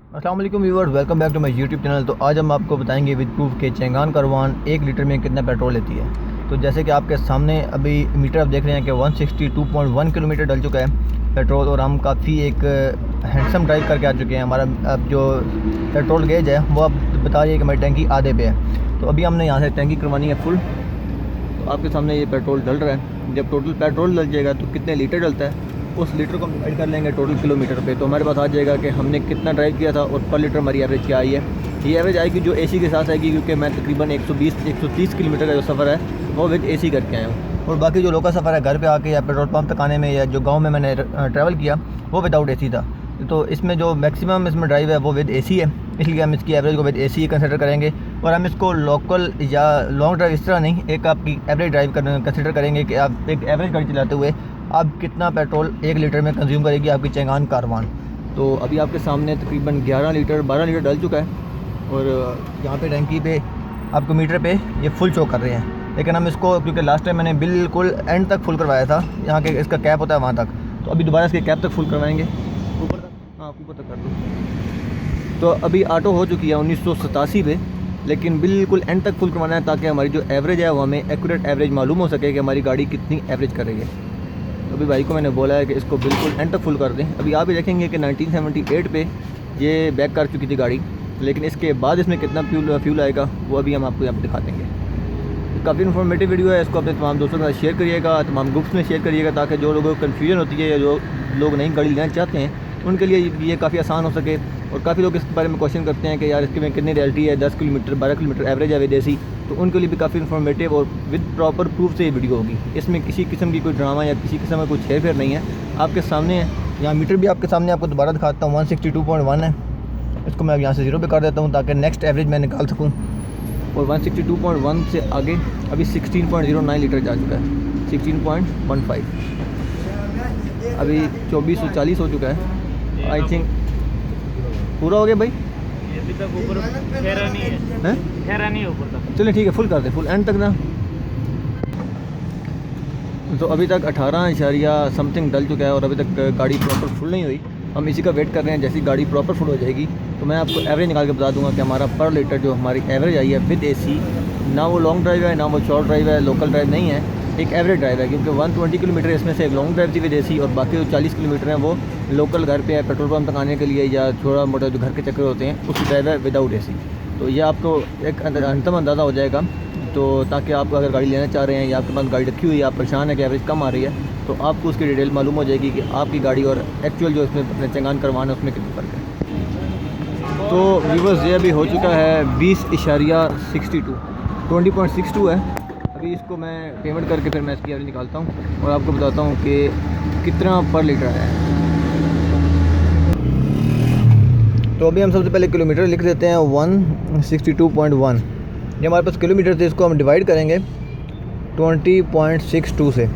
अस्सलाम वालेकुम viewers, welcome back to my YouTube channel. तो आज हम आपको बताएंगे विद प्रूफ के चेंगान कारवान 1 लीटर में कितना पेट्रोल लेती है। तो जैसे कि आपके सामने अभी मीटर आप देख रहे हैं कि 162.1 किलोमीटर डल चुका है पेट्रोल, और हम काफ़ी एक हैंडसम ड्राइव करके आ चुके हैं। हमारा अब जो पेट्रोल गेज है वो अब बता रही है कि हमारी टैंकी आधे पे है। तो अभी हमने यहाँ से टैंकी करवानी है फुल। तो आपके सामने ये पेट्रोल डल रहा है। जब टोटल पेट्रोल डल जाएगा तो कितने लीटर डलता है उस लीटर को हम डिवाइड कर लेंगे टोटल किलोमीटर पे, तो हमारे पास आ जाएगा कि हमने कितना ड्राइव किया था और पर लीटर हमारी एवरेज क्या आई है। ये एवरेज आएगी जो एसी के साथ आएगी, क्योंकि मैं तकरीबन 120-130 किलोमीटर का जो सफ़र है वो विद एसी करके आया हूँ, और बाकी जो लोकल सफ़र है घर पे आके या पेट्रोल पंप तक आने में या जो गाँव में मैंने ट्रैवल किया वो विदाउट एसी था। तो इसमें जो मैक्सिमम इसमें ड्राइव है वो विद एसी है, इसलिए हम इसकी एवरेज को विद एसी कंसिडर करेंगे। और हम इसको लोकल या लॉन्ग ड्राइव इस तरह नहीं, एक आपकी एवरेज ड्राइव कंसिडर करेंगे कि आप एक एवरेज गाड़ी चलाते हुए आप कितना पेट्रोल 1 लीटर में कंज्यूम करेगी आपकी चेंगान कारवान। तो अभी आपके सामने तकरीबन 12 लीटर डल चुका है, और यहाँ पे टैंकी पे आपको मीटर पे ये फुल शो कर रहे हैं। लेकिन हम इसको, क्योंकि लास्ट टाइम मैंने बिल्कुल एंड तक फुल करवाया था, यहाँ के इसका कैप होता है वहाँ तक, तो अभी दोबारा इसके कैप तक फुल करवाएंगे, ऊपर तक, हाँ ऊपर तक कर दो। तो अभी ऑटो हो चुकी है 1987 पे, लेकिन बिल्कुल एंड तक फुल करवाना है ताकि हमारी जो एवरेज है वो हमें एक्यूरेट एवरेज मालूम हो सके कि हमारी गाड़ी कितनी एवरेज करेगी। तो अभी भाई को मैंने बोला है कि इसको बिल्कुल एंड तक फुल कर दें। अभी आप भी देखेंगे कि 1978 पे ये बैक कर चुकी थी गाड़ी, लेकिन इसके बाद इसमें कितना फ्यूल आएगा वो अभी हम आपको यहाँ पर दिखा देंगे। काफ़ी इन्फॉर्मेटिव वीडियो है, इसको अपने तमाम दोस्तों के साथ शेयर करिएगा, तमाम ग्रुप्स में शेयर करिएगा, ताकि जो लोगों को कन्फ्यूजन होती है या जो लोग नई गाड़ी लेना चाहते हैं उनके लिए ये काफ़ी आसान हो सके। और काफ़ी लोग इस बारे में क्वेश्चन करते हैं कि यार इसके में कितनी रियलिटी है, 10 किलोमीटर 12 किलोमीटर एवरेज है विदेशी, तो उनके लिए भी काफ़ी इन्फॉर्मेटिव और विद प्रॉपर प्रूफ से ये वीडियो होगी। इसमें किसी किस्म की कोई ड्रामा या किसी किस्म का कोई छेड़ फेर नहीं है, आपके सामने है। यहाँ मीटर भी आपके सामने आपको दोबारा दिखाता हूँ, 162.1 है। इसको मैं यहाँ से 0 पे कर देता हूँ ताकि नेक्स्ट एवरेज मैं निकाल सकूँ। और 162.1 से आगे अभी 16.09 लीटर जा चुका है, 16.15, अभी 2440 हो चुका है। आई थिंक पूरा हो गया भाई, अभी तक ऊपर ठहरा नहीं है, ठहरा नहीं है ऊपर तक। चलिए ठीक है, फुल कर दे, फुल एंड तक ना। तो अभी तक 18 समथिंग डल चुका है, और अभी तक गाड़ी प्रॉपर फुल नहीं हुई। हम इसी का वेट कर रहे हैं, जैसी गाड़ी प्रॉपर फुल हो जाएगी तो मैं आपको एवरेज निकाल के बता दूंगा कि हमारा पर लीटर जो हमारी एवरेज आई है विद एसी, ना वो लॉन्ग ड्राइव है ना वो शॉर्ट ड्राइव है, लोकल ड्राइव नहीं है, एक एवरेज ड्राइव है। क्योंकि 120 किलोमीटर इसमें से एक लॉन्ग ड्राइव थी विद एसी, और बाकी जो 40 किलोमीटर हैं वो लोकल घर पे है, पेट्रोल पंप तक आने के लिए या थोड़ा मोटा जो घर के चक्कर होते हैं उसकी ड्राइव है विदाउट एसी। तो ये आपको एक अंतम अंदाज़ा हो जाएगा। तो ताकि आप अगर गाड़ी लेना चाह रहे हैं या आपके पास गाड़ी रखी हुई है, आप परेशान है कि एवरेज कम आ रही है, तो आपको उसकी डिटेल मालूम हो जाएगी कि आपकी गाड़ी और एक्चुअल जो इसमें चेंगान करवाना है उसमें कितना फ़र्क है। तो व्यूअर्स ये अभी हो चुका है 20.62 20.62 है। अभी इसको मैं पेमेंट करके फिर मैं इसकी एवरेज निकालता हूँ और आपको बताता हूँ कि कितना पर लीटर है। तो अभी हम सबसे पहले किलोमीटर लिख देते हैं 162.1। ये हमारे पास किलोमीटर थे, इसको हम डिवाइड करेंगे 20.62 से।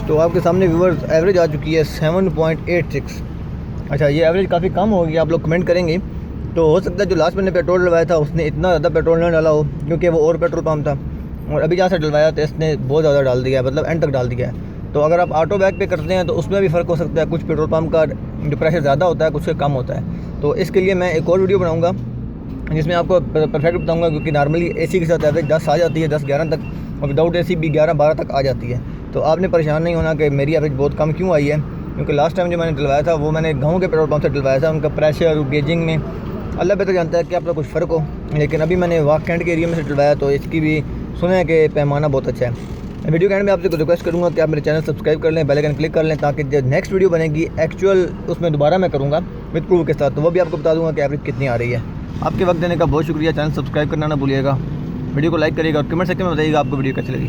तो आपके सामने व्यूअर्स एवरेज आ चुकी है 7.86। अच्छा, ये एवरेज काफ़ी कम होगी, आप लोग कमेंट करेंगे। तो हो सकता है जो लास्ट मैंने पेट्रोल डलवाया था उसने इतना ज़्यादा पेट्रोल नहीं डाला हो, क्योंकि वो और पेट्रोल पम्प था, और अभी जहाँ से डलवाया तो इसने बहुत ज़्यादा डाल दिया है, मतलब एंड तक डाल दिया है। तो अगर आप ऑटो बैक पे करते हैं तो उसमें भी फ़र्क हो सकता है, कुछ पेट्रोल पम्प का जो प्रेशर ज़्यादा होता है कुछ से कम होता है। तो इसके लिए मैं एक और वीडियो बनाऊँगा जिसमें आपको परफेक्ट बताऊंगा, क्योंकि नॉर्मली एसी के साथ एवरेज 10 आ जाती है, 10-11 तक, और विदाउट एसी भी 11-12 तक आ जाती है। तो आपने परेशान नहीं होना कि मेरी एवरेज बहुत कम क्यों आई है, क्योंकि लास्ट टाइम जो मैंने डलवाया था वो मैंने गाँव के पेट्रोल पंप से डलवाया था। उनका प्रेशर गेजिंग में अल्लाह बेहतर जानता है कि आप लोग कुछ फ़र्क हो, लेकिन अभी मैंने वाक कैंट के एरिया में से डलवाया तो इसकी भी सुना है कि पैमाना बहुत अच्छा है। वीडियो के एंड में आपसे रिक्वेस्ट करूँगा कि आप मेरे चैनल सब्सक्राइब कर लें, बेल आइकन क्लिक कर लें, ताकि जो नेक्स्ट वीडियो बनेगी एक्चुअल उसमें दोबारा मैं करूँगा विद प्रूफ के साथ, तो वो भी आपको बता दूँगा कि एवरेज कितनी आ रही है। आपके वक्त देने का बहुत शुक्रिया। चैनल सब्सक्राइब करना ना भूलिएगा, वीडियो को लाइक करिएगा और कमेंट सेक्शन में बताइएगा आपको वीडियो कैसी लगी।